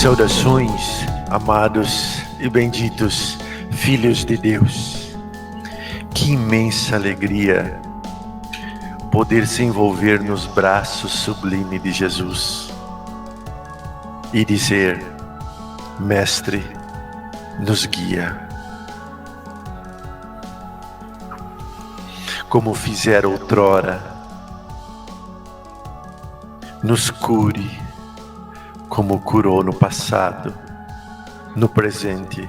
Saudações, amados e benditos filhos de Deus. Que imensa alegria poder se envolver nos braços sublimes de Jesus e dizer: Mestre, nos guia. Como fizera outrora, nos cure, como curou no passado, no presente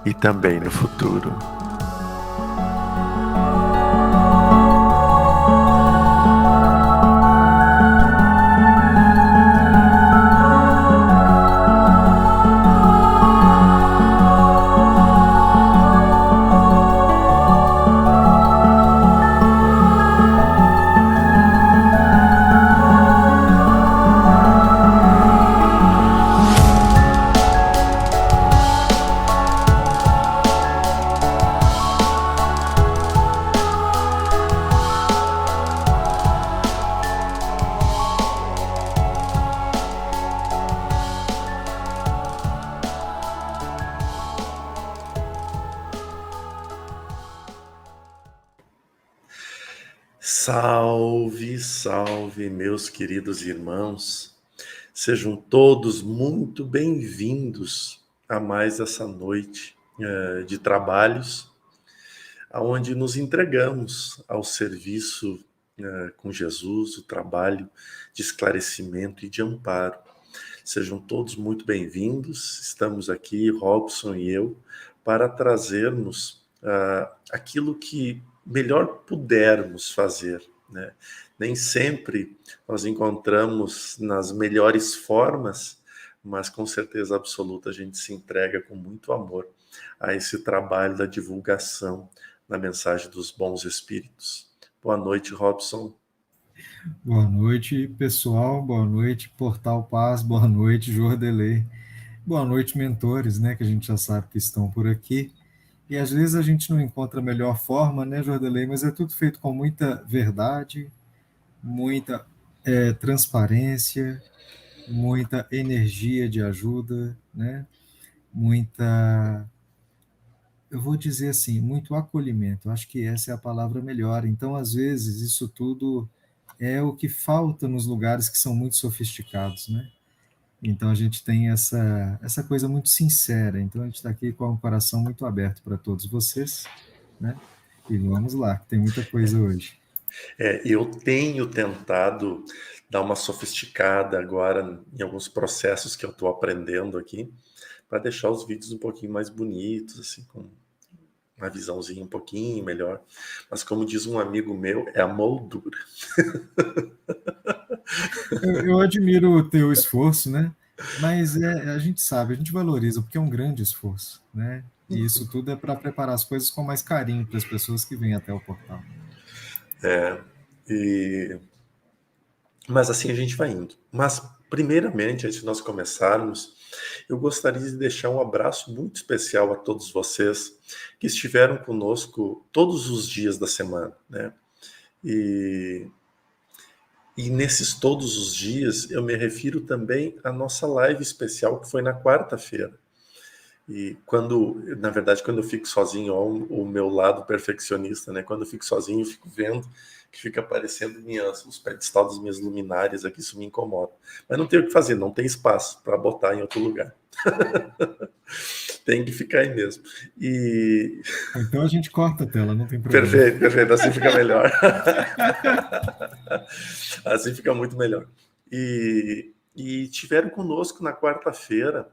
e também no futuro. Salve, salve, meus queridos irmãos. Sejam todos muito bem-vindos a mais essa noite de trabalhos, onde nos entregamos ao serviço com Jesus, o trabalho de esclarecimento e de amparo. Sejam todos muito bem-vindos. Estamos aqui, Robson e eu, para trazermos aquilo que melhor pudermos fazer, né? Nem sempre nós encontramos nas melhores formas, mas com certeza absoluta a gente se entrega com muito amor a esse trabalho da divulgação da mensagem dos bons espíritos. Boa noite, Robson. Boa noite, pessoal. Boa noite, Portal Paz. Boa noite, Jordelei. Boa noite, mentores, né, que a gente já sabe que estão por aqui. E às vezes a gente não encontra a melhor forma, né, Jordelei, mas é tudo feito com muita verdade, muita transparência, muita energia de ajuda, né, muita, eu vou dizer assim, muito acolhimento. Acho que essa é a palavra melhor. Então, às vezes, isso tudo é o que falta nos lugares que são muito sofisticados, né? Então a gente tem essa coisa muito sincera. Então a gente está aqui com o coração muito aberto para todos vocês, né? E vamos lá, que tem muita coisa hoje. Eu tenho tentado dar uma sofisticada agora em alguns processos que eu estou aprendendo aqui, para deixar os vídeos um pouquinho mais bonitos, assim, com uma visãozinha um pouquinho melhor. Mas como diz um amigo meu, é a moldura. Eu admiro o teu esforço, né? Mas a gente sabe, a gente valoriza, porque é um grande esforço, né? E isso tudo é para preparar as coisas com mais carinho para as pessoas que vêm até o portal. E... Mas assim a gente vai indo. Mas, primeiramente, antes de nós começarmos, eu gostaria de deixar um abraço muito especial a todos vocês que estiveram conosco todos os dias da semana, né? E nesses todos os dias, eu me refiro também à nossa live especial que foi na quarta-feira. E na verdade, quando eu fico sozinho, ó, o meu lado perfeccionista, né? Quando eu fico sozinho, eu fico vendo que fica aparecendo os pedestal das minhas luminárias aqui, isso me incomoda. Mas não tem o que fazer, não tem espaço para botar em outro lugar. Tem que ficar aí mesmo. Então a gente corta a tela, não tem problema. Perfeito, perfeito, assim fica melhor. Assim fica muito melhor. E tiveram conosco na quarta-feira,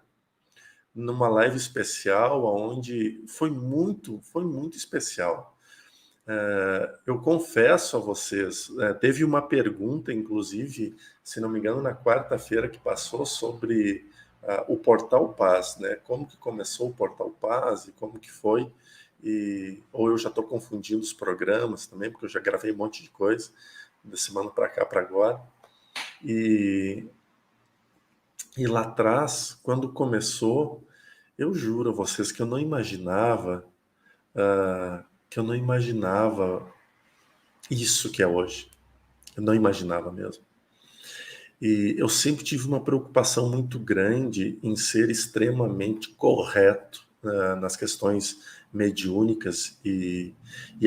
numa live especial, onde foi muito especial. Eu confesso a vocês, teve uma pergunta, inclusive, se não me engano, na quarta-feira que passou, sobre o Portal Paz, né? Como que começou o Portal Paz e como que foi. Ou eu já estou confundindo os programas também, porque eu já gravei um monte de coisa, da semana para cá, para agora. E lá atrás, quando começou, eu juro a vocês que eu não imaginava isso que é hoje. Eu não imaginava mesmo. E eu sempre tive uma preocupação muito grande em ser extremamente correto nas questões mediúnicas. E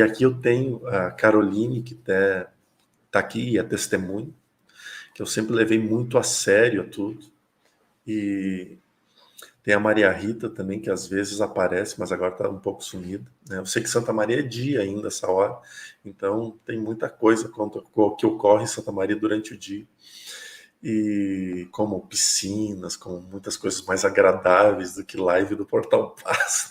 aqui eu tenho a Caroline, que está aqui e é testemunha, que eu sempre levei muito a sério tudo. E tem a Maria Rita também, que às vezes aparece, mas agora está um pouco sumida, né? Eu sei que Santa Maria é dia ainda, essa hora, então tem muita coisa que ocorre em Santa Maria durante o dia. E como piscinas, como muitas coisas mais agradáveis do que live do Portal Paz.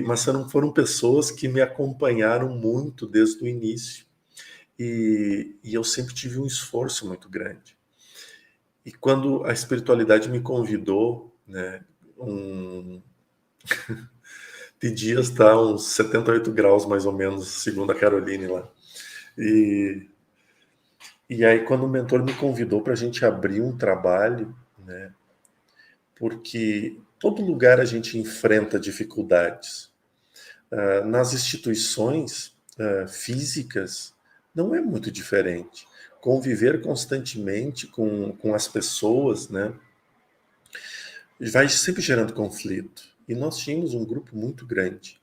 Mas foram pessoas que me acompanharam muito desde o início. E eu sempre tive um esforço muito grande. E quando a espiritualidade me convidou, né, de dias está uns 78 graus mais ou menos, segundo a Caroline lá. E aí quando o mentor me convidou para a gente abrir um trabalho, né, porque todo lugar a gente enfrenta dificuldades. Nas instituições físicas não é muito diferente. Conviver constantemente com as pessoas, né, vai sempre gerando conflito. E nós tínhamos um grupo muito grande.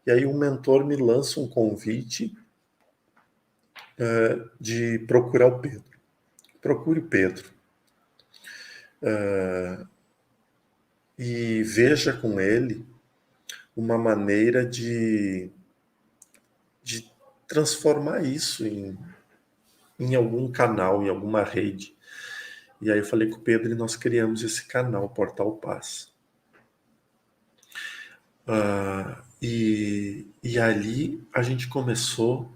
E aí o mentor me lança um convite de procurar o Pedro. Procure o Pedro. E veja com ele uma maneira de transformar isso em algum canal, em alguma rede. E aí eu falei com o Pedro e nós criamos esse canal, Portal Paz. E ali a gente começou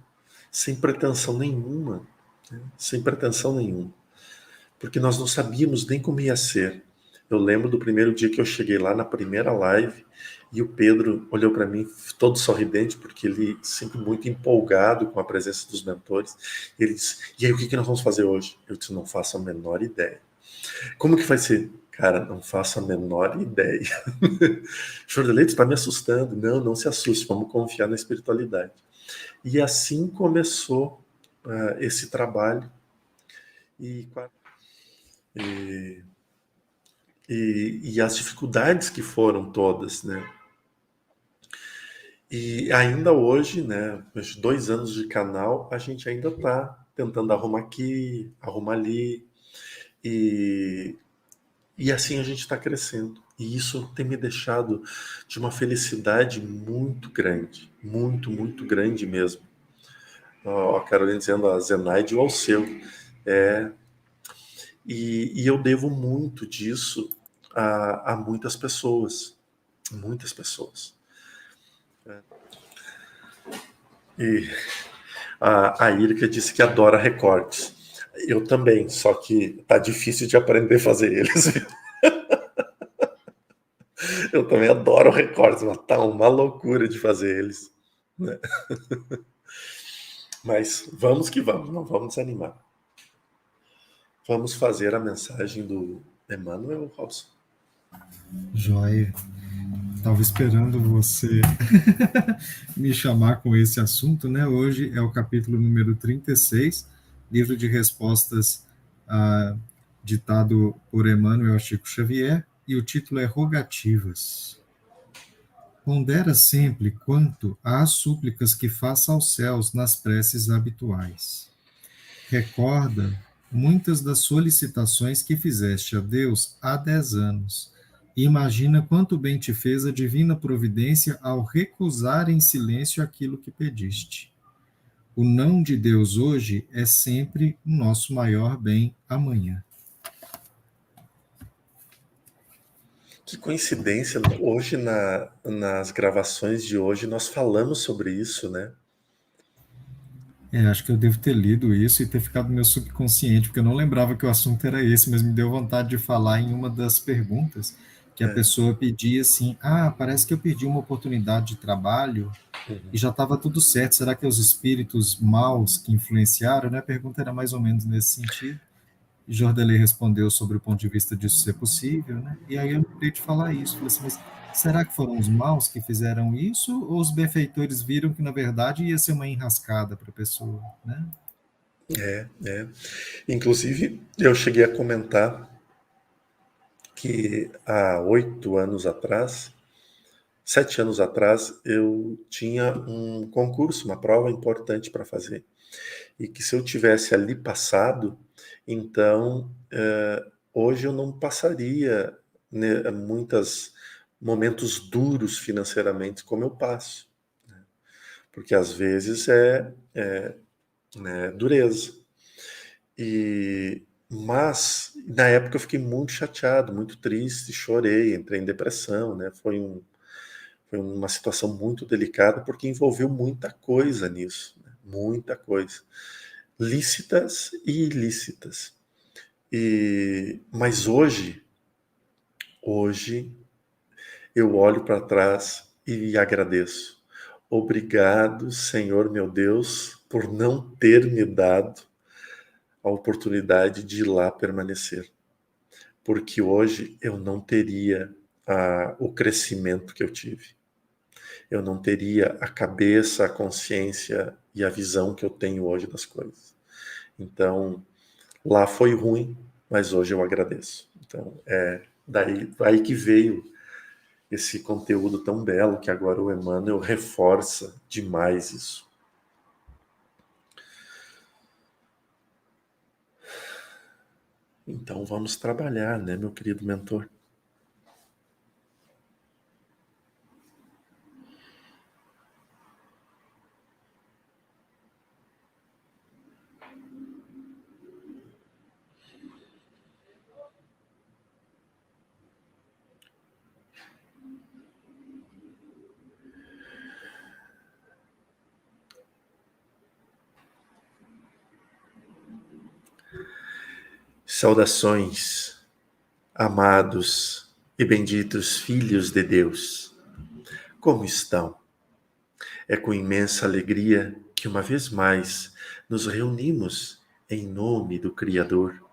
sem pretensão nenhuma, né? Sem pretensão nenhuma, porque nós não sabíamos nem como ia ser. Eu lembro do primeiro dia que eu cheguei lá na primeira live e o Pedro olhou para mim todo sorridente, porque ele sempre muito empolgado com a presença dos mentores. Ele disse, e aí o que nós vamos fazer hoje? Eu disse, não faço a menor ideia. Como que vai ser? Cara, não faço a menor ideia. Jordelete está me assustando. Não, não se assuste, vamos confiar na espiritualidade. E assim começou esse trabalho. E as dificuldades que foram todas, né? E ainda hoje, né, 2 anos de canal, a gente ainda está tentando arrumar aqui, arrumar ali, e assim a gente está crescendo. E isso tem me deixado de uma felicidade muito grande, muito, muito grande mesmo. A Carolina dizendo a Zenaide ou ao seu. E eu devo muito disso a muitas pessoas. Muitas pessoas. E a Irka disse que adora recortes. Eu também, só que tá difícil de aprender a fazer eles. Eu também adoro recortes, mas tá uma loucura de fazer eles, né? Mas vamos que vamos, não vamos desanimar. Vamos fazer a mensagem do Emmanuel, Robson. Joia. Estava esperando você me chamar com esse assunto, né? Hoje é o capítulo número 36, livro de respostas ditado por Emmanuel Chico Xavier, e o título é Rogativas. Pondera sempre quanto às súplicas que faça aos céus nas preces habituais. Recorda muitas das solicitações que fizeste a Deus há 10 anos. E imagina quanto bem te fez a divina providência ao recusar em silêncio aquilo que pediste. O não de Deus hoje é sempre o nosso maior bem amanhã. Que coincidência, hoje nas gravações de hoje nós falamos sobre isso, né? Acho que eu devo ter lido isso e ter ficado no meu subconsciente, porque eu não lembrava que o assunto era esse, mas me deu vontade de falar em uma das perguntas, que a pessoa pedia assim, parece que eu perdi uma oportunidade de trabalho e já estava tudo certo, será que é os espíritos maus que influenciaram? Né? A pergunta era mais ou menos nesse sentido. E Jordelei respondeu sobre o ponto de vista disso ser possível, né? E aí eu lembrei de falar isso, falei assim, mas será que foram os maus que fizeram isso, ou os benfeitores viram que, na verdade, ia ser uma enrascada para a pessoa, né? É. Inclusive, eu cheguei a comentar que há 8 anos atrás, 7 anos atrás, eu tinha um concurso, uma prova importante para fazer. E que se eu tivesse ali passado, então hoje eu não passaria, né, muitos momentos duros financeiramente como eu passo, porque às vezes né, dureza. Mas na época eu fiquei muito chateado, muito triste, chorei, entrei em depressão, né? Foi uma situação muito delicada porque envolveu muita coisa nisso, né? Muita coisa, lícitas e ilícitas. Mas hoje eu olho para trás e agradeço. Obrigado, Senhor meu Deus, por não ter me dado a oportunidade de ir lá permanecer, porque hoje eu não teria o crescimento que eu tive. Eu não teria a cabeça, a consciência e a visão que eu tenho hoje das coisas. Então, lá foi ruim, mas hoje eu agradeço. Então, daí que veio esse conteúdo tão belo que agora o Emmanuel reforça demais isso. Então vamos trabalhar, né, meu querido mentor? Saudações, amados e benditos filhos de Deus. Como estão? É com imensa alegria que uma vez mais nos reunimos em nome do Criador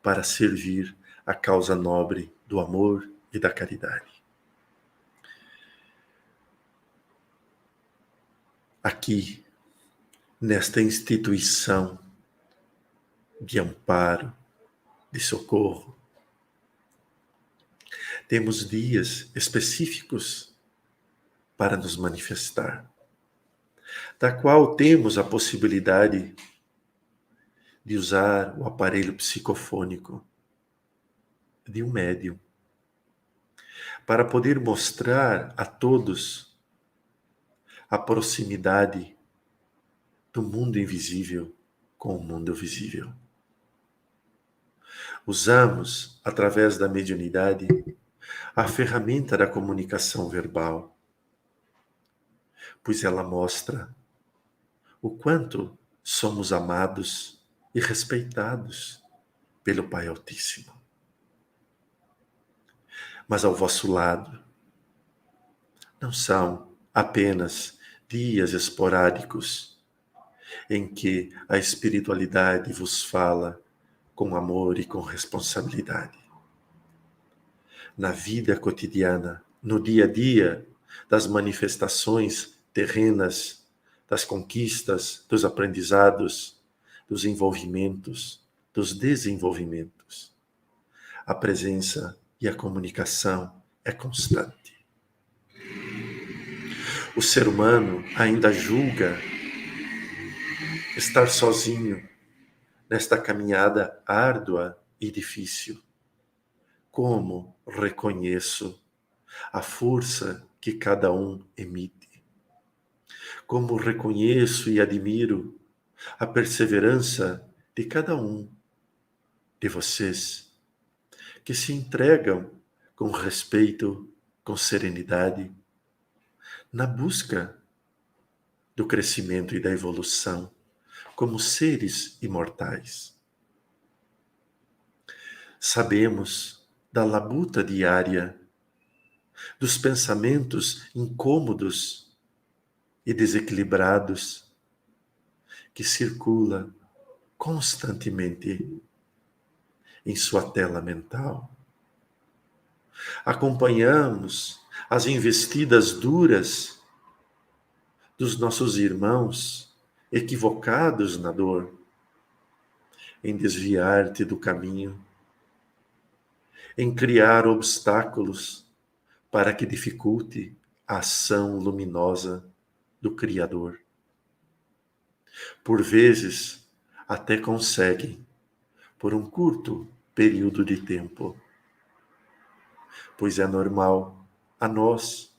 para servir a causa nobre do amor e da caridade. Aqui, nesta instituição de amparo, de socorro, temos dias específicos para nos manifestar, da qual temos a possibilidade de usar o aparelho psicofônico de um médium para poder mostrar a todos a proximidade do mundo invisível com o mundo visível. Usamos, através da mediunidade, a ferramenta da comunicação verbal, pois ela mostra o quanto somos amados e respeitados pelo Pai Altíssimo. Mas ao vosso lado, não são apenas dias esporádicos em que a espiritualidade vos fala com amor e com responsabilidade. Na vida cotidiana, no dia a dia das manifestações terrenas, das conquistas, dos aprendizados, dos envolvimentos, dos desenvolvimentos. A presença e a comunicação é constante. O ser humano ainda julga estar sozinho nesta caminhada árdua e difícil. Como reconheço a força que cada um emite. Como reconheço e admiro a perseverança de cada um de vocês, que se entregam com respeito, com serenidade, na busca do crescimento e da evolução, como seres imortais. Sabemos da labuta diária, dos pensamentos incômodos e desequilibrados que circula constantemente em sua tela mental. Acompanhamos as investidas duras dos nossos irmãos equivocados na dor, em desviar-te do caminho, em criar obstáculos para que dificulte a ação luminosa do Criador. Por vezes, até conseguem, por um curto período de tempo, pois é normal a nós,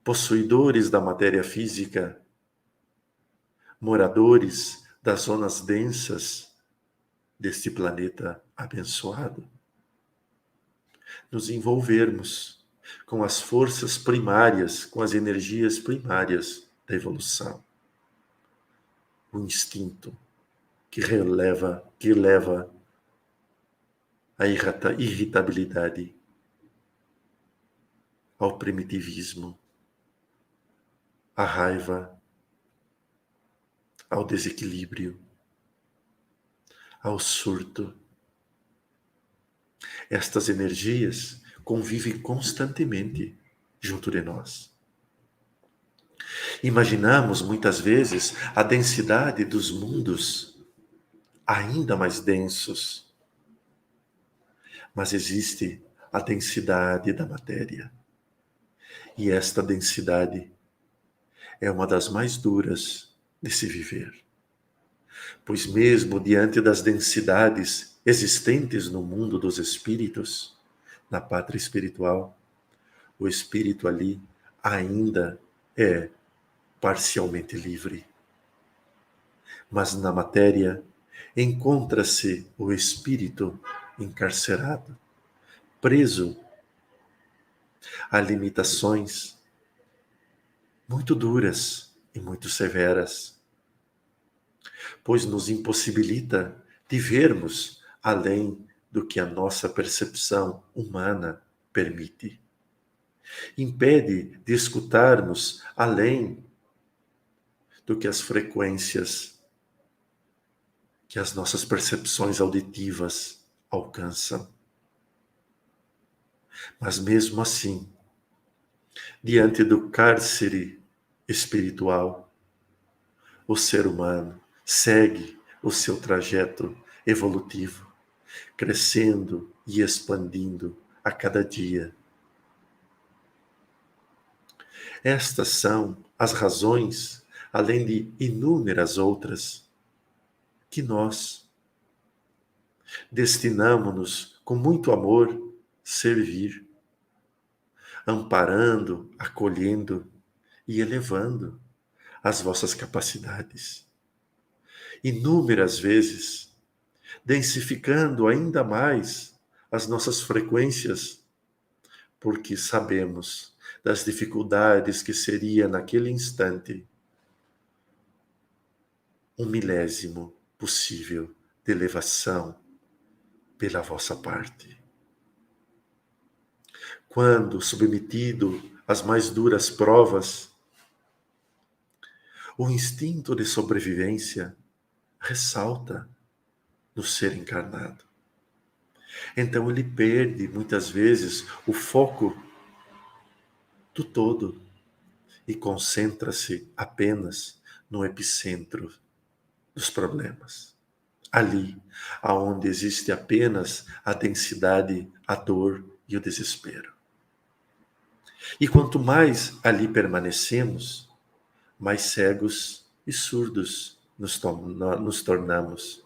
possuidores da matéria física, moradores das zonas densas deste planeta abençoado, nos envolvermos com as forças primárias, com as energias primárias da evolução. O instinto que leva a irritabilidade, ao primitivismo, à raiva, ao desequilíbrio, ao surto. Estas energias convivem constantemente junto de nós. Imaginamos muitas vezes a densidade dos mundos ainda mais densos, mas existe a densidade da matéria. E esta densidade é uma das mais duras de se viver. Pois mesmo diante das densidades existentes no mundo dos espíritos, na pátria espiritual, o espírito ali ainda é parcialmente livre. Mas na matéria encontra-se o espírito encarcerado, preso a limitações muito duras e muito severas, pois nos impossibilita de vermos além do que a nossa percepção humana permite. Impede de escutarmos além do que as frequências que as nossas percepções auditivas alcançam. Mas mesmo assim, diante do cárcere espiritual, o ser humano segue o seu trajeto evolutivo, crescendo e expandindo a cada dia. Estas são as razões, além de inúmeras outras, que nós destinamo-nos com muito amor servir, amparando, acolhendo e elevando as vossas capacidades. Inúmeras vezes, densificando ainda mais as nossas frequências, porque sabemos das dificuldades que seria naquele instante um milésimo possível de elevação pela vossa parte. Quando submetido às mais duras provas, o instinto de sobrevivência ressalta no ser encarnado. Então ele perde muitas vezes o foco do todo e concentra-se apenas no epicentro dos problemas. Ali, aonde existe apenas a densidade, a dor e o desespero. E quanto mais ali permanecemos, mais cegos e surdos nos tornamos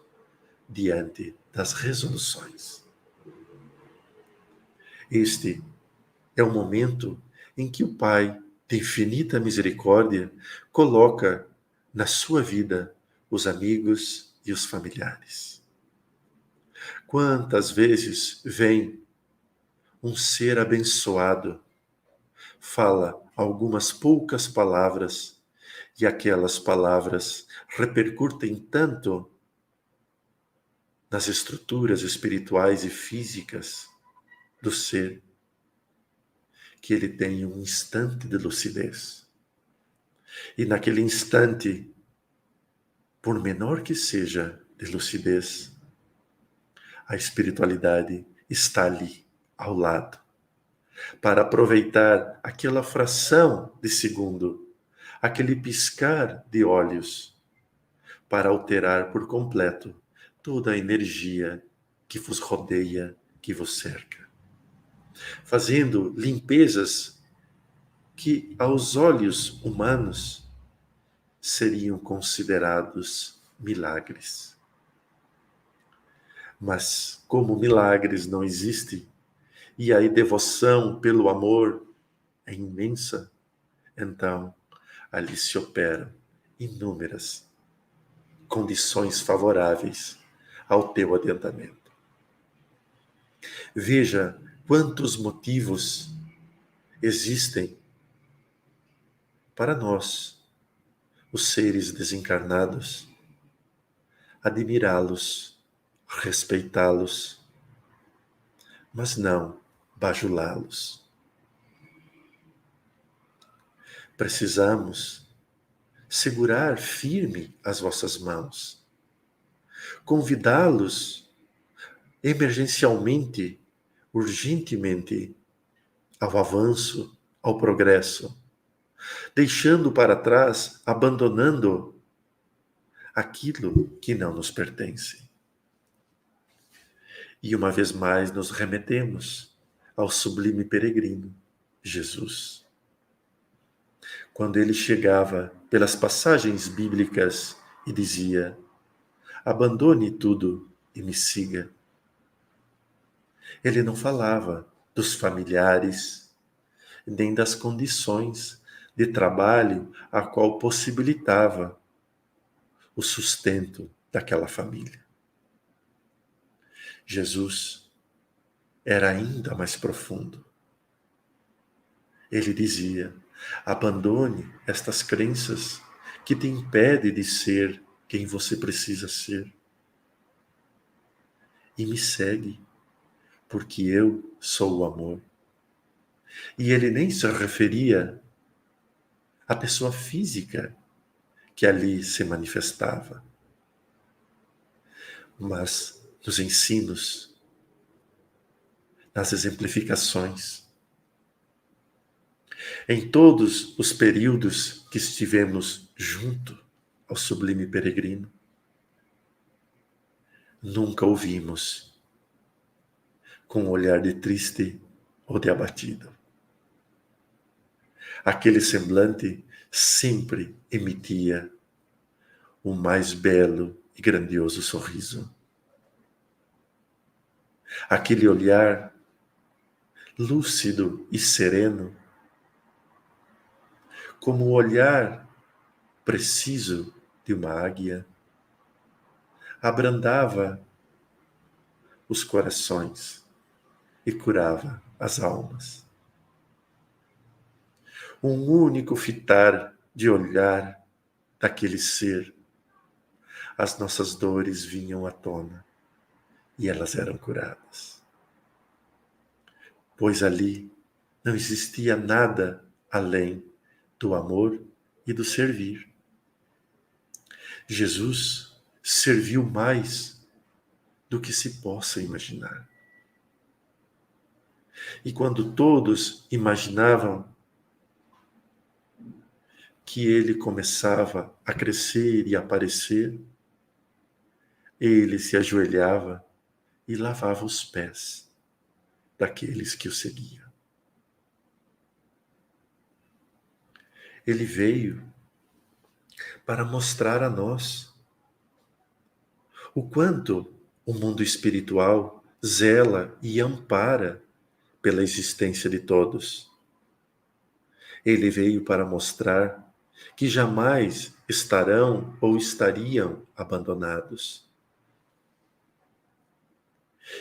diante das resoluções. Este é o momento em que o Pai, de infinita misericórdia, coloca na sua vida os amigos e os familiares. Quantas vezes vem um ser abençoado, fala algumas poucas palavras, e aquelas palavras repercutem tanto nas estruturas espirituais e físicas do ser, que ele tem um instante de lucidez. E naquele instante, por menor que seja de lucidez, a espiritualidade está ali, ao lado, para aproveitar aquela fração de segundo, aquele piscar de olhos, para alterar por completo toda a energia que vos rodeia, que vos cerca, fazendo limpezas que aos olhos humanos seriam considerados milagres. Mas como milagres não existem, e a devoção pelo amor é imensa, então ali se operam inúmeras condições favoráveis ao teu adiantamento. Veja quantos motivos existem para nós, os seres desencarnados, admirá-los, respeitá-los, mas não bajulá-los. Precisamos segurar firme as vossas mãos, convidá-los emergencialmente, urgentemente, ao avanço, ao progresso, deixando para trás, abandonando aquilo que não nos pertence. E uma vez mais nos remetemos ao sublime peregrino, Jesus. Quando ele chegava pelas passagens bíblicas e dizia: abandone tudo e me siga. Ele não falava dos familiares, nem das condições de trabalho a qual possibilitava o sustento daquela família. Jesus era ainda mais profundo. Ele dizia: abandone estas crenças que te impedem de ser quem você precisa ser. E me segue, porque eu sou o amor. E ele nem se referia à pessoa física que ali se manifestava, mas nos ensinos, nas exemplificações. Em todos os períodos que estivemos junto ao sublime peregrino, nunca o vimos com um olhar de triste ou de abatido. Aquele semblante sempre emitia o mais belo e grandioso sorriso. Aquele olhar lúcido e sereno, como o olhar preciso de uma águia, abrandava os corações e curava as almas. Um único fitar de olhar daquele ser, as nossas dores vinham à tona e elas eram curadas. Pois ali não existia nada além do amor e do servir. Jesus serviu mais do que se possa imaginar. E quando todos imaginavam que ele começava a crescer e aparecer, ele se ajoelhava e lavava os pés daqueles que o seguiam. Ele veio para mostrar a nós o quanto o mundo espiritual zela e ampara pela existência de todos. Ele veio para mostrar que jamais estarão ou estariam abandonados.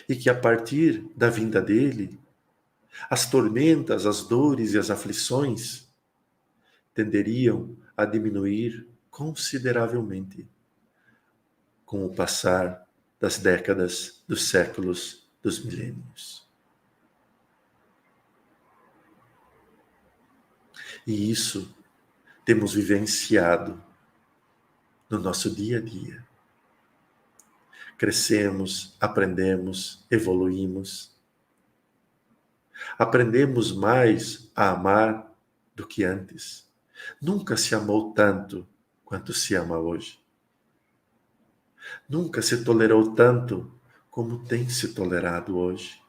E que a partir da vinda dele, as tormentas, as dores e as aflições tenderiam a diminuir consideravelmente com o passar das décadas, dos séculos, dos milênios. E isso temos vivenciado no nosso dia a dia. Crescemos, aprendemos, evoluímos. Aprendemos mais a amar do que antes. Nunca se amou tanto quanto se ama hoje. Nunca se tolerou tanto como tem se tolerado hoje.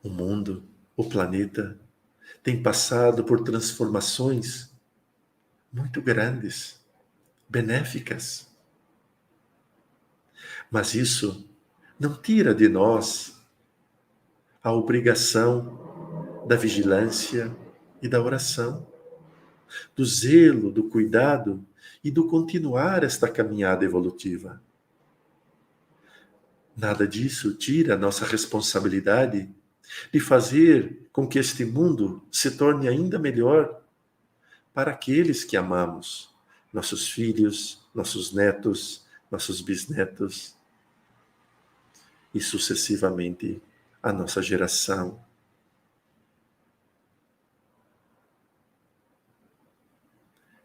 O mundo, o planeta, tem passado por transformações muito grandes, benéficas. Mas isso não tira de nós a obrigação da vigilância e da oração, do zelo, do cuidado e do continuar esta caminhada evolutiva. Nada disso tira a nossa responsabilidade de fazer com que este mundo se torne ainda melhor para aqueles que amamos, nossos filhos, nossos netos, nossos bisnetos e sucessivamente a nossa geração.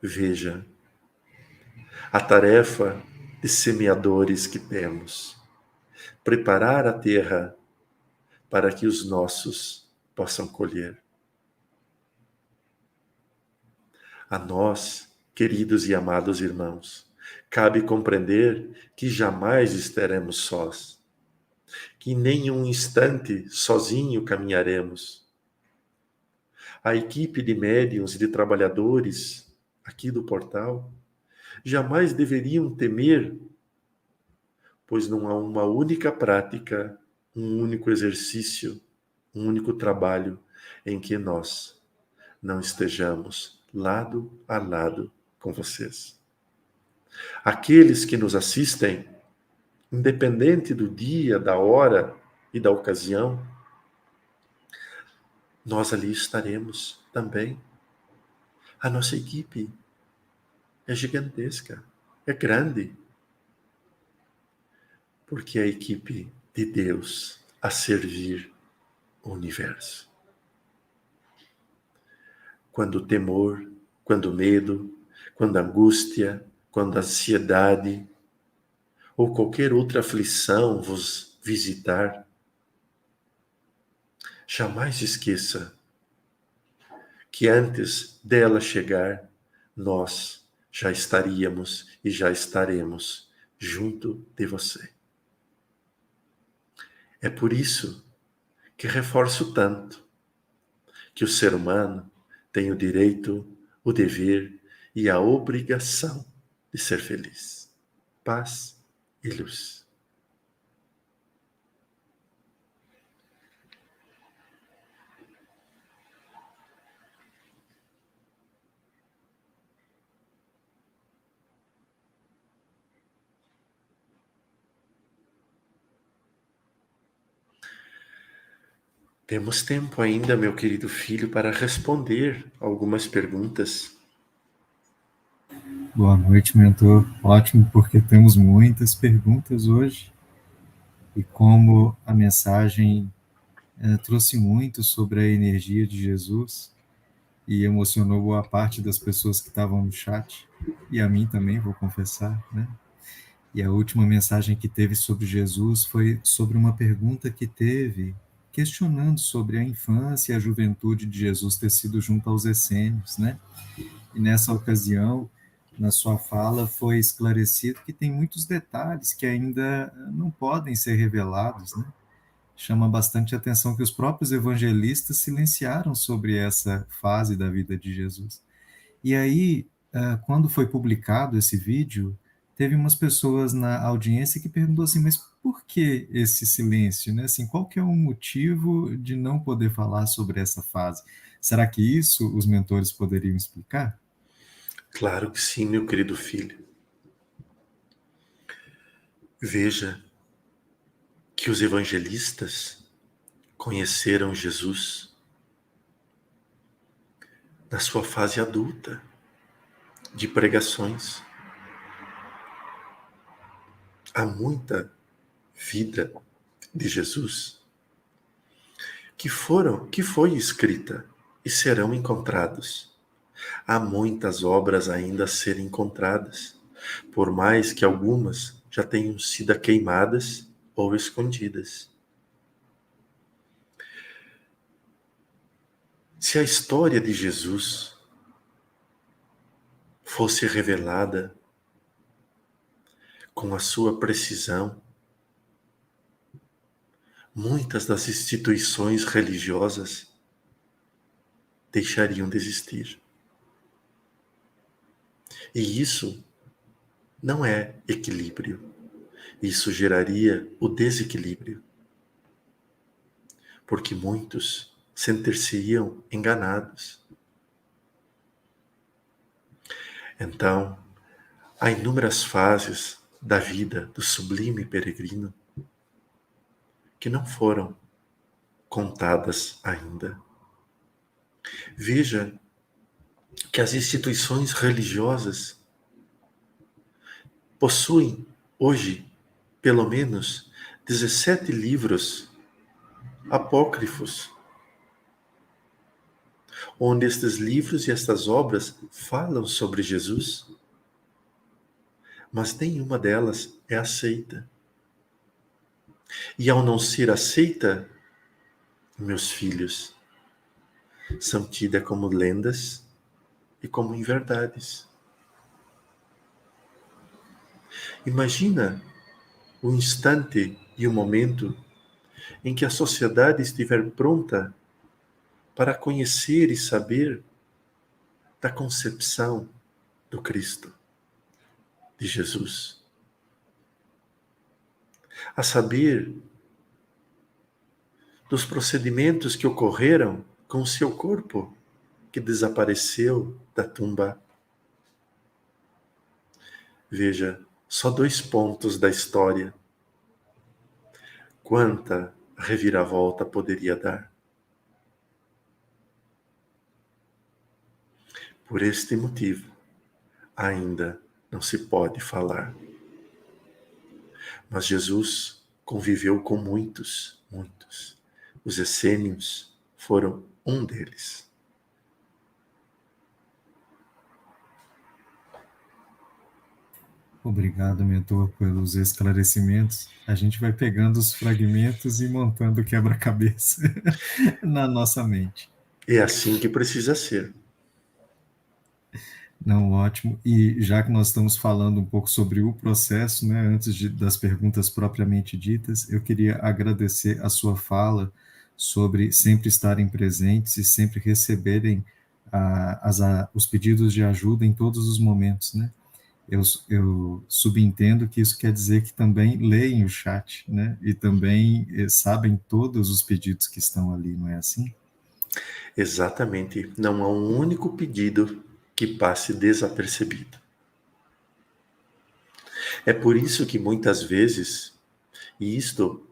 Veja a tarefa de semeadores que temos: preparar a terra para que os nossos possam colher. A nós, queridos e amados irmãos, cabe compreender que jamais estaremos sós, que nem um instante sozinho caminharemos. A equipe de médiuns e de trabalhadores aqui do portal jamais deveriam temer, pois não há uma única prática, um único exercício, um único trabalho em que nós não estejamos lado a lado com vocês. Aqueles que nos assistem, independente do dia, da hora e da ocasião, nós ali estaremos também. A nossa equipe é gigantesca, é grande, porque é a equipe de Deus a servir o universo. Quando o temor, quando o medo, quando a angústia, quando a ansiedade ou qualquer outra aflição vos visitar, jamais esqueça que antes dela chegar, nós já estaríamos e já estaremos junto de você. É por isso que reforço tanto que o ser humano tem o direito, o dever e a obrigação de ser feliz. Paz e luz. Temos tempo ainda, meu querido filho, para responder algumas perguntas. Boa noite, mentor. Ótimo, porque temos muitas perguntas hoje. E como a mensagem trouxe muito sobre a energia de Jesus e emocionou boa parte das pessoas que estavam no chat, e a mim também, vou confessar, né? E a última mensagem que teve sobre Jesus foi sobre uma pergunta que teve questionando sobre a infância e a juventude de Jesus ter sido junto aos essênios, né? E nessa ocasião, na sua fala, foi esclarecido que tem muitos detalhes que ainda não podem ser revelados, né? Chama bastante atenção que os próprios evangelistas silenciaram sobre essa fase da vida de Jesus. E aí, quando foi publicado esse vídeo, teve umas pessoas na audiência que perguntou assim, mas por que esse silêncio, né? Assim, qual que é o motivo de não poder falar sobre essa fase? Será que isso os mentores poderiam explicar? Claro que sim, meu querido filho. Veja que os evangelistas conheceram Jesus na sua fase adulta de pregações. Há muita vida de Jesus que foi escrita e serão encontrados. Há muitas obras ainda a serem encontradas, por mais que algumas já tenham sido queimadas ou escondidas. Se a história de Jesus fosse revelada com a sua precisão, muitas das instituições religiosas deixariam de existir. E isso não é equilíbrio. Isso geraria o desequilíbrio. Porque muitos sentir-se-iam enganados. Então, há inúmeras fases da vida do sublime peregrino que não foram contadas ainda. Veja que as instituições religiosas possuem hoje, pelo menos, 17 livros apócrifos, onde estes livros e estas obras falam sobre Jesus, mas nenhuma delas é aceita. E ao não ser aceita, meus filhos, são tidas como lendas e como inverdades. Imagina o instante e o momento em que a sociedade estiver pronta para conhecer e saber da concepção do Cristo, de Jesus. A saber dos procedimentos que ocorreram com o seu corpo, que desapareceu da tumba. Veja, só 2 pontos da história. Quanta reviravolta poderia dar? Por este motivo, ainda não se pode falar. Mas Jesus conviveu com muitos. Os essênios foram um deles. Obrigado, mentor, pelos esclarecimentos. A gente vai pegando os fragmentos e montando o quebra-cabeça na nossa mente. É assim que precisa ser. Não, ótimo. E já que nós estamos falando um pouco sobre o processo, né, das perguntas propriamente ditas, eu queria agradecer a sua fala sobre sempre estarem presentes e sempre receberem os pedidos de ajuda em todos os momentos, né? Eu subentendo que isso quer dizer que também leem o chat, né? E também sabem todos os pedidos que estão ali, não é assim? Exatamente. Não há um único pedido que passe desapercebido. É por isso que muitas vezes, e isto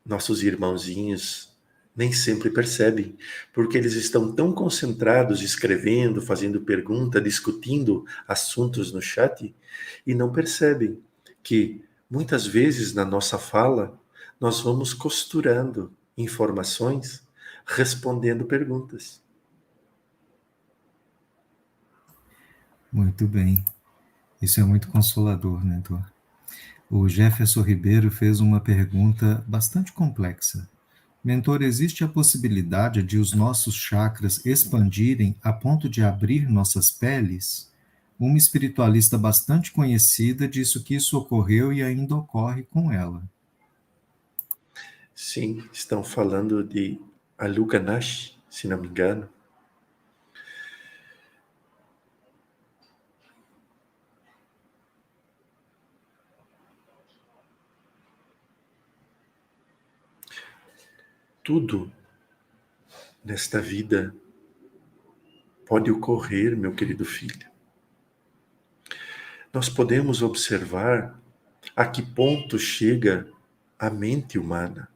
nossos irmãozinhos nem sempre percebem, porque eles estão tão concentrados escrevendo, fazendo pergunta, discutindo assuntos no chat, e não percebem que muitas vezes na nossa fala nós vamos costurando informações, respondendo perguntas. Muito bem. Isso é muito consolador, mentor. O Jefferson Ribeiro fez uma pergunta bastante complexa. Mentor, existe a possibilidade de os nossos chakras expandirem a ponto de abrir nossas peles? Uma espiritualista bastante conhecida disse que isso ocorreu e ainda ocorre com ela. Sim, estão falando de Aluka Nash, se não me engano. Tudo nesta vida pode ocorrer, meu querido filho. Nós podemos observar a que ponto chega a mente humana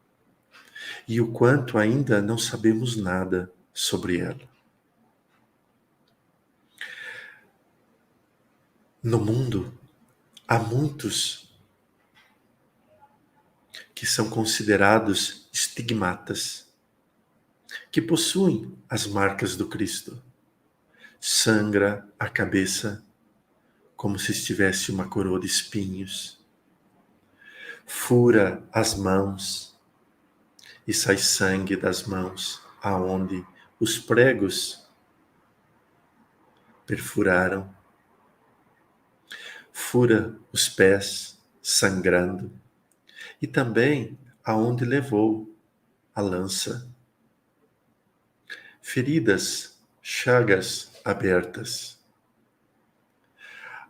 e o quanto ainda não sabemos nada sobre ela. No mundo, há muitos que são considerados estigmatas, que possuem as marcas do Cristo. Sangra a cabeça como se estivesse uma coroa de espinhos. Fura as mãos e sai sangue das mãos, aonde os pregos perfuraram. Fura os pés sangrando, e também aonde levou a lança. Feridas, chagas abertas.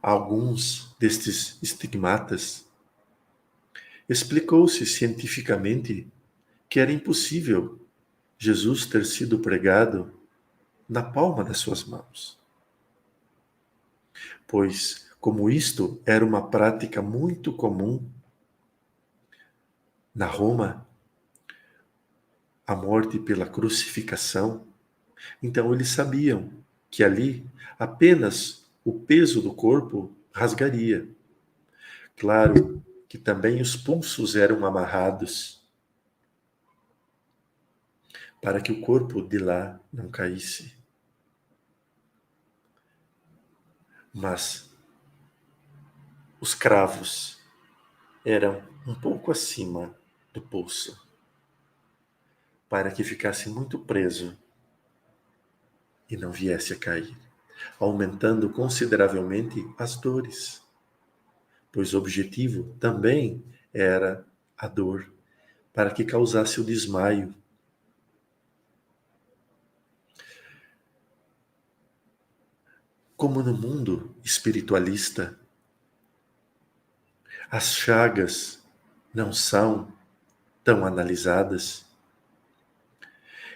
Alguns destes estigmatas explicou-se cientificamente que era impossível Jesus ter sido pregado na palma das suas mãos, pois, como isto era uma prática muito comum na Roma, a morte pela crucificação, então eles sabiam que ali apenas o peso do corpo rasgaria. Claro que também os pulsos eram amarrados para que o corpo de lá não caísse. Mas os cravos eram um pouco acima do pulso, para que ficasse muito preso e não viesse a cair, aumentando consideravelmente as dores, pois o objetivo também era a dor, para que causasse o desmaio. Como no mundo espiritualista, as chagas não são tão analisadas,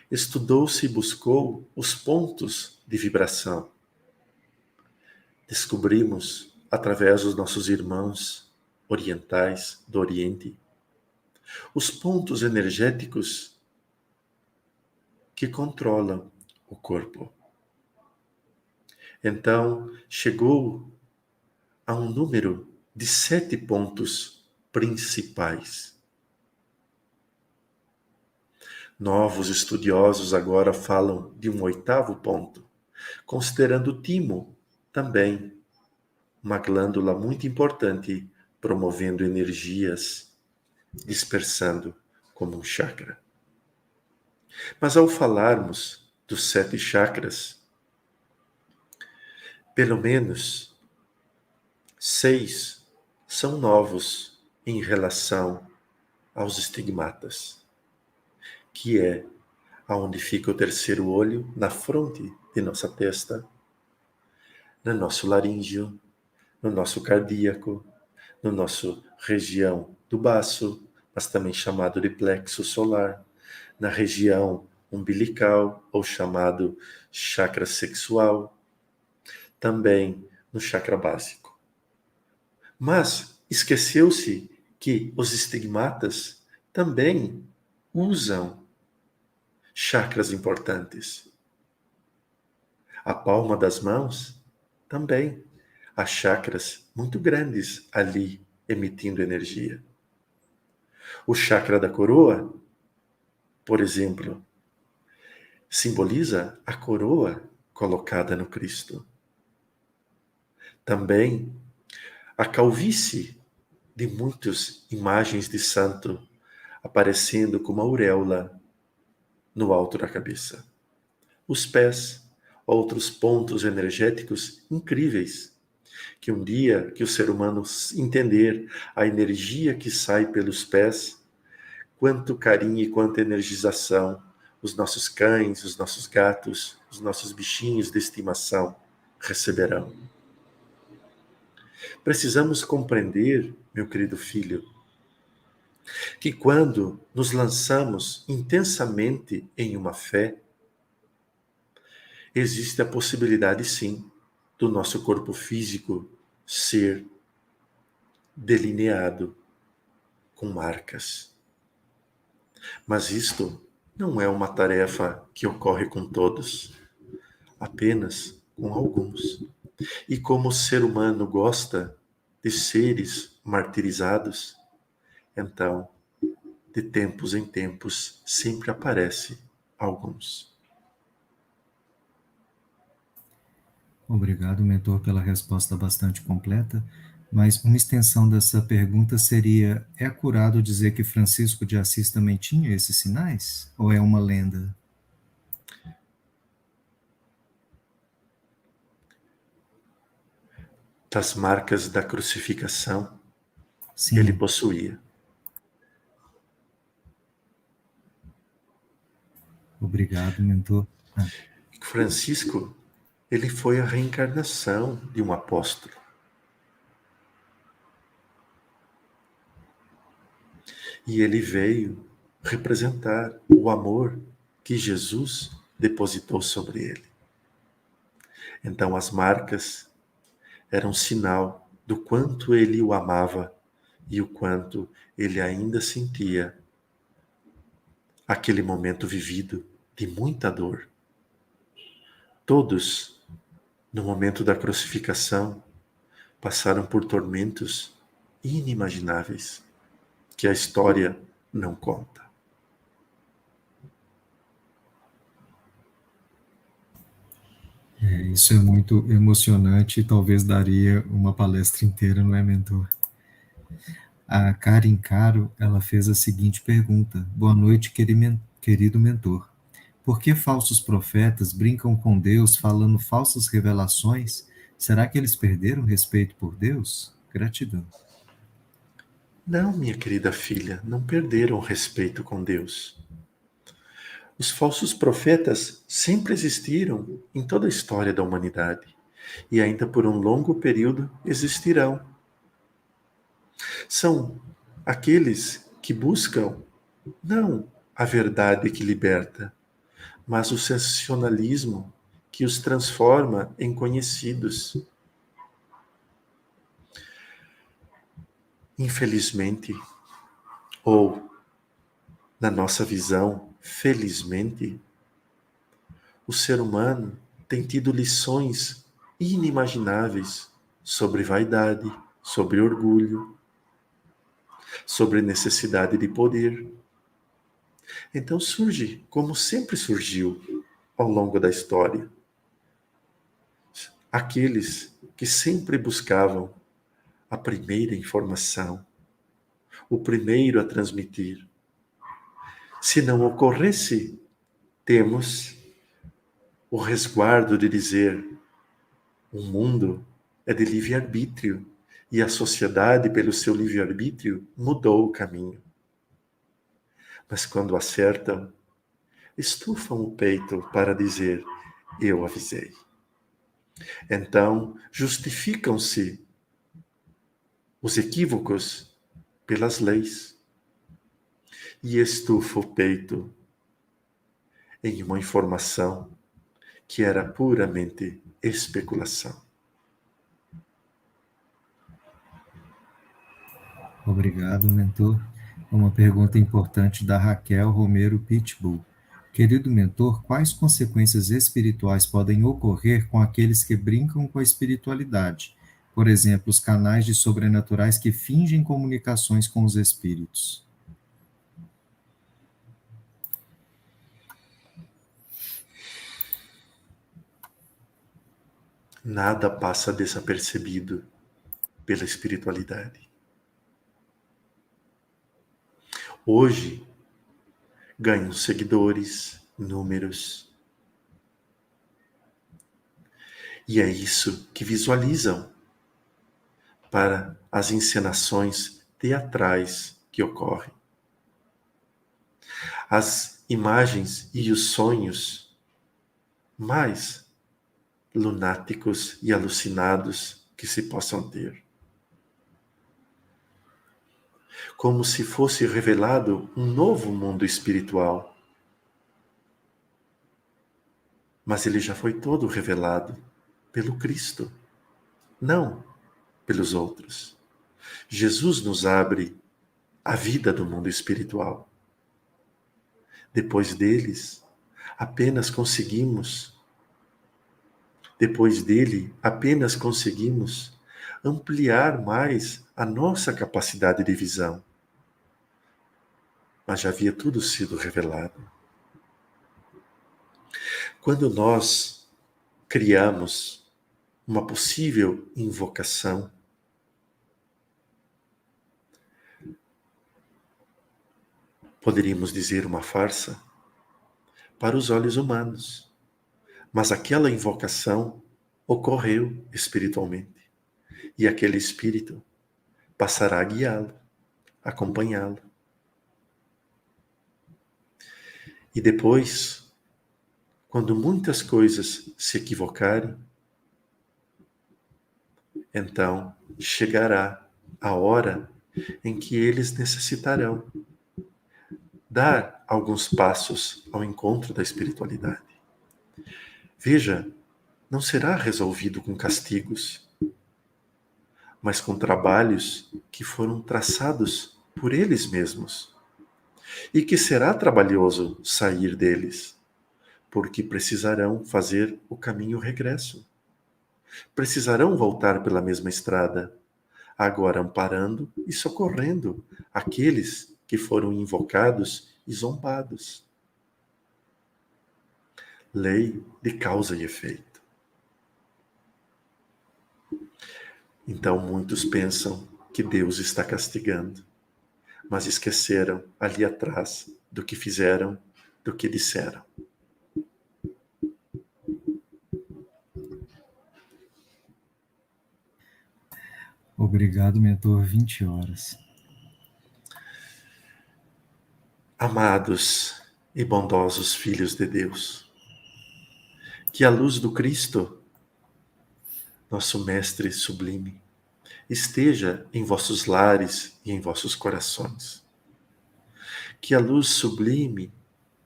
estudou-se e buscou os pontos de vibração. Descobrimos, através dos nossos irmãos orientais do Oriente, os pontos energéticos que controlam o corpo. Então, chegou a um número de 7 pontos principais. Novos estudiosos agora falam de um 8º ponto, considerando o timo também uma glândula muito importante, promovendo energias, dispersando como um chakra. Mas ao falarmos dos 7 chakras, pelo menos 6 são novos em relação aos estigmatas, que é aonde fica o terceiro olho, na fronte de nossa testa, no nosso laríngeo, no nosso cardíaco, no nosso região do baço, mas também chamado de plexo solar, na região umbilical, ou chamado chakra sexual, também no chakra básico. Mas esqueceu-se que os estigmatas também usam chakras importantes. A palma das mãos também há chakras muito grandes ali emitindo energia. O chakra da coroa, por exemplo, simboliza a coroa colocada no Cristo. Também a calvície de muitas imagens de santo aparecendo como auréola no alto da cabeça. Os pés, outros pontos energéticos incríveis, que um dia que o ser humano entender a energia que sai pelos pés, quanto carinho e quanta energização os nossos cães, os nossos gatos, os nossos bichinhos de estimação receberão. Precisamos compreender, meu querido filho, que quando nos lançamos intensamente em uma fé, existe a possibilidade, sim, do nosso corpo físico ser delineado com marcas. Mas isto não é uma tarefa que ocorre com todos, apenas com alguns. E como o ser humano gosta de seres martirizados, então, de tempos em tempos, sempre aparece alguns. Obrigado, mentor, pela resposta bastante completa. Mas uma extensão dessa pergunta seria: é curado dizer que Francisco de Assis também tinha esses sinais? Ou é uma lenda? Das marcas da crucificação, ele Sim. possuía. Obrigado, mentor. Francisco, ele foi a reencarnação de um apóstolo. E ele veio representar o amor que Jesus depositou sobre ele. Então as marcas eram sinal do quanto ele o amava e o quanto ele ainda sentia aquele momento vivido de muita dor. Todos, no momento da crucificação, passaram por tormentos inimagináveis que a história não conta. Isso é muito emocionante e talvez daria uma palestra inteira, não é, mentor? A Karen Caro, ela fez a seguinte pergunta: Boa noite, querido mentor. Por que falsos profetas brincam com Deus falando falsas revelações? Será que eles perderam respeito por Deus? Gratidão. Não, minha querida filha, não perderam o respeito com Deus. Os falsos profetas sempre existiram em toda a história da humanidade e ainda por um longo período existirão. São aqueles que buscam não a verdade que liberta, mas o sensacionalismo que os transforma em conhecidos. Infelizmente, ou na nossa visão, felizmente, o ser humano tem tido lições inimagináveis sobre vaidade, sobre orgulho, sobre necessidade de poder. Então surge, como sempre surgiu ao longo da história, aqueles que sempre buscavam a primeira informação, o primeiro a transmitir. Se não ocorresse, temos o resguardo de dizer: o mundo é de livre-arbítrio e a sociedade, pelo seu livre-arbítrio, mudou o caminho. Mas quando acertam, estufam o peito para dizer: eu avisei. Então, justificam-se os equívocos pelas leis e estufa o peito em uma informação que era puramente especulação. Obrigado, mentor. Uma pergunta importante da Raquel Romero Pitbull. Querido mentor, quais consequências espirituais podem ocorrer com aqueles que brincam com a espiritualidade? Por exemplo, os canais de sobrenaturais que fingem comunicações com os espíritos. Nada passa desapercebido pela espiritualidade. Hoje, ganham seguidores, números. E é isso que visualizam para as encenações teatrais que ocorrem. As imagens e os sonhos mais lunáticos e alucinados que se possam ter. Como se fosse revelado um novo mundo espiritual. Mas ele já foi todo revelado pelo Cristo, não pelos outros. Jesus nos abre a vida do mundo espiritual. Depois dele, apenas conseguimos ampliar mais a nossa capacidade de visão. Mas já havia tudo sido revelado. Quando nós criamos uma possível invocação, poderíamos dizer uma farsa, para os olhos humanos. Mas aquela invocação ocorreu espiritualmente. E aquele espírito passará a guiá-lo, acompanhá-lo. E depois, quando muitas coisas se equivocarem, então chegará a hora em que eles necessitarão dar alguns passos ao encontro da espiritualidade. Veja, não será resolvido com castigos, mas com trabalhos que foram traçados por eles mesmos, e que será trabalhoso sair deles, porque precisarão fazer o caminho regresso. Precisarão voltar pela mesma estrada, agora amparando e socorrendo aqueles que foram invocados e zombados. Lei de causa e efeito. Então muitos pensam que Deus está castigando, mas esqueceram ali atrás do que fizeram, do que disseram. Obrigado, mentor. 20 horas. Amados e bondosos filhos de Deus, que a luz do Cristo, nosso Mestre sublime, esteja em vossos lares e em vossos corações. Que a luz sublime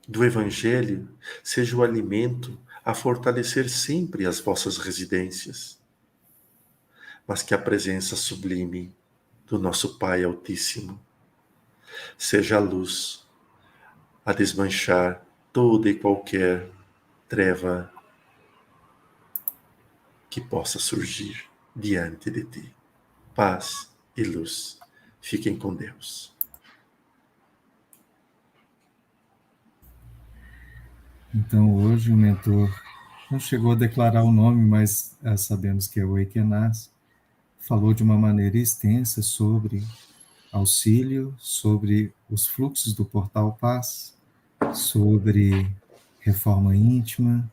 do Evangelho seja o alimento a fortalecer sempre as vossas residências, mas que a presença sublime do nosso Pai Altíssimo seja a luz a desmanchar toda e qualquer treva que possa surgir diante de ti. Paz e luz. Fiquem com Deus. Então, hoje o mentor não chegou a declarar o nome, mas sabemos que é o Ekenaz. Falou de uma maneira extensa sobre auxílio, sobre os fluxos do Portal Paz, sobre reforma íntima,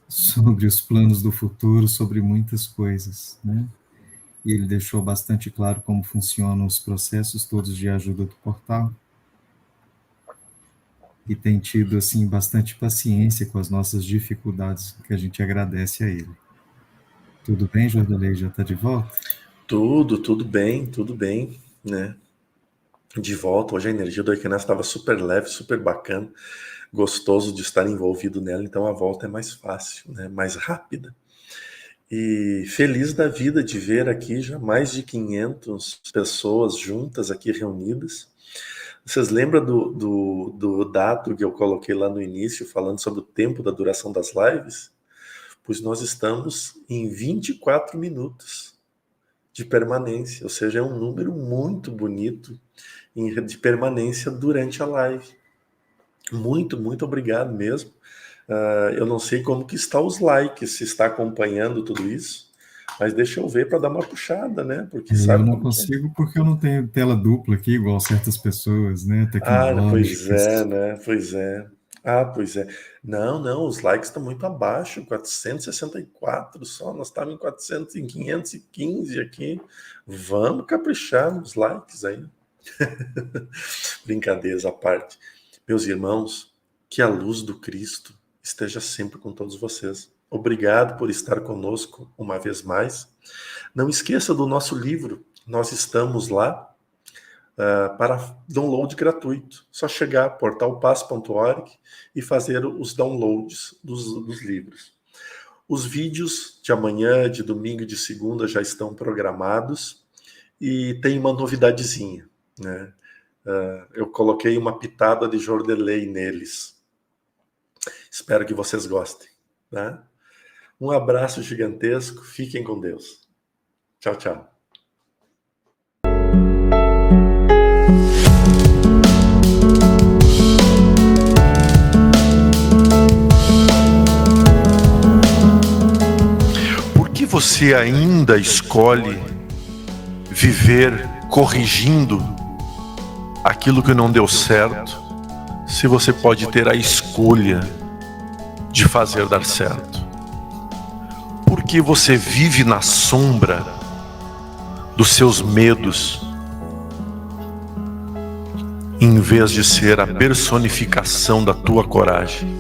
sobre os planos do futuro, sobre muitas coisas, né? E ele deixou bastante claro como funcionam os processos todos de ajuda do portal. E tem tido, assim, bastante paciência com as nossas dificuldades, que a gente agradece a ele. Tudo bem, Jordelei? Já está de volta? Tudo bem, né? De volta, hoje a energia do Equinás estava super leve, super bacana, gostoso de estar envolvido nela, então a volta é mais fácil, né? Mais rápida. E feliz da vida de ver aqui já mais de 500 pessoas juntas aqui reunidas. Vocês lembram do dado que eu coloquei lá no início, falando sobre o tempo da duração das lives? Pois nós estamos em 24 minutos de permanência, ou seja, é um número muito bonito de permanência durante a live. Muito obrigado mesmo. Eu não sei como que está os likes, se está acompanhando tudo isso, mas deixa eu ver para dar uma puxada, né? Porque sabe eu não como consigo porque eu não tenho tela dupla aqui, igual certas pessoas, né, pois é, tecnológicas. né? Pois é. Pois é. Não, os likes estão muito abaixo, 464 só, nós estávamos em 400, em 515 aqui. Vamos caprichar nos likes aí. Brincadeiras à parte. Meus irmãos, que a luz do Cristo esteja sempre com todos vocês. Obrigado por estar conosco uma vez mais. Não esqueça do nosso livro, nós estamos lá para download gratuito. Só chegar portalpaz.org e fazer os downloads dos livros. Os vídeos de amanhã, de domingo e de segunda já estão programados e tem uma novidadezinha, né? Eu coloquei uma pitada de Jordelei neles. Espero que vocês gostem, né? Um abraço gigantesco, fiquem com Deus. Tchau, tchau. Por que você ainda escolhe viver corrigindo aquilo que não deu certo, se você pode ter a escolha de fazer dar certo? Porque você vive na sombra dos seus medos, em vez de ser a personificação da tua coragem.